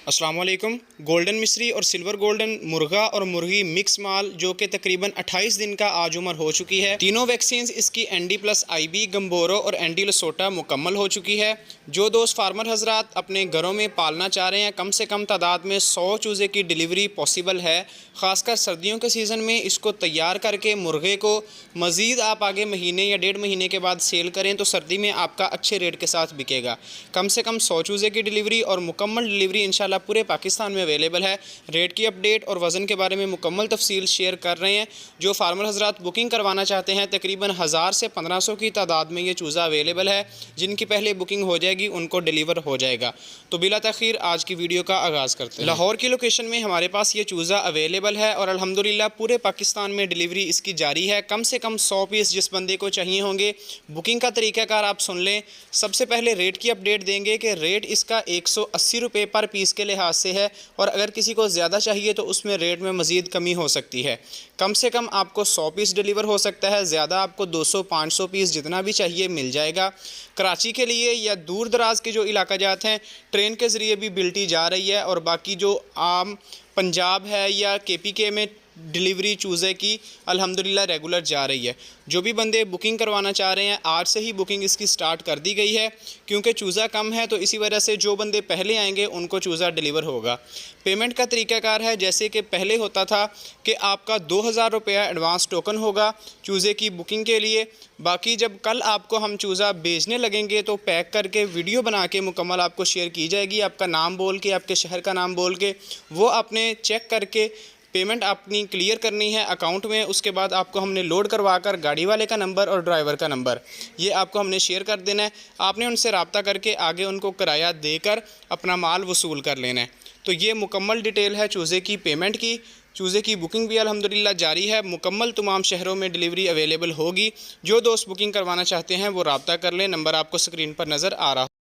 अस्सलाम वालेकुम। गोल्डन मिस्री और सिल्वर गोल्डन मुर्गा और मुर्गी मिक्स माल जो कि तकरीबन 28 दिन का आज उम्र हो चुकी है। तीनों वैक्सीन इसकी ND+IB, गम्बोरो और एंटी लसोटा मुकम्मल हो चुकी है। जो दोस्त फार्मर हजरात अपने घरों में पालना चाह रहे हैं, कम से कम तादाद में 100 चूज़े की डिलीवरी पॉसिबल है। ख़ासकर सर्दियों के सीज़न में इसको तैयार करके मुर्गे को मज़ीद आप आगे महीने या 1.5 महीने के बाद सेल करें तो सर्दी में आपका अच्छे रेट के साथ बिकेगा। कम से कम 100 चूज़े की डिलीवरी और मुकम्मल डिलीवरी इंशाल्लाह पूरे पाकिस्तान में अवेलेबल है। रेट की अपडेट और वज़न के बारे में मुकम्मल तफसील शेयर कर रहे हैं। जो फार्मर हजरात बुकिंग करवाना चाहते हैं, तकरीबन 1000 से 1500 की तादाद में ये चूज़ा अवेलेबल है। जिनकी पहले बुकिंग हो जाएगी उनको डिलीवर हो जाएगा। तो बिला तखीर आज की वीडियो का आगाज़ करते हैं। लाहौर की लोकेशन में हमारे पास ये चूज़ा अवेलेबल है और अल्हम्दुलिल्लाह पूरे पाकिस्तान में डिलीवरी इसकी जारी है। कम से कम 100 पीस जिस बंदे को चाहिए होंगे। बुकिंग का तरीक़ाकार आप सुन लें। सबसे पहले रेट की अपडेट देंगे कि रेट इसका 180 रुपये पर पीस के लिहाज से है और अगर किसी को ज़्यादा चाहिए तो उसमें रेट में मज़ीद कमी हो सकती है। कम से कम आपको 100 पीस डिलीवर हो सकता है, ज़्यादा आपको 200-500 पीस जितना भी चाहिए मिल जाएगा। कराची के लिए या दूर दराज के जो इलाका जाते हैं, ट्रेन के ज़रिए भी बिल्टी जा रही है और बाकी जो आम पंजाब है या KPK में डिलीवरी चूज़े की अल्हम्दुलिल्लाह रेगुलर जा रही है। जो भी बंदे बुकिंग करवाना चाह रहे हैं, आज से ही बुकिंग इसकी स्टार्ट कर दी गई है क्योंकि चूज़ा कम है, तो इसी वजह से जो बंदे पहले आएंगे उनको चूज़ा डिलीवर होगा। पेमेंट का तरीक़ाकार है जैसे कि पहले होता था कि आपका 2000 रुपया एडवांस टोकन होगा चूज़े की बुकिंग के लिए। बाकी जब कल आपको हम चूज़ा भेजने लगेंगे तो पैक करके वीडियो बना के मुकम्मल आपको शेयर की जाएगी। आपका नाम बोल के, आपके शहर का नाम बोल के, वो आपने चेक करके पेमेंट अपनी क्लियर करनी है अकाउंट में। उसके बाद आपको हमने लोड करवा कर गाड़ी वाले का नंबर और ड्राइवर का नंबर ये आपको हमने शेयर कर देना है। आपने उनसे रब्ता करके आगे उनको किराया देकर अपना माल वसूल कर लेना है। तो ये मुकम्मल डिटेल है चूज़े की पेमेंट की। चूज़े की बुकिंग भी अल्हम्दुलिल्लाह जारी है। मुकम्मल तमाम शहरों में डिलीवरी अवेलेबल होगी। जो दोस्त बुकिंग करवाना चाहते हैं वो रब्ता कर लें। नंबर आपको स्क्रीन पर नज़र आ रहा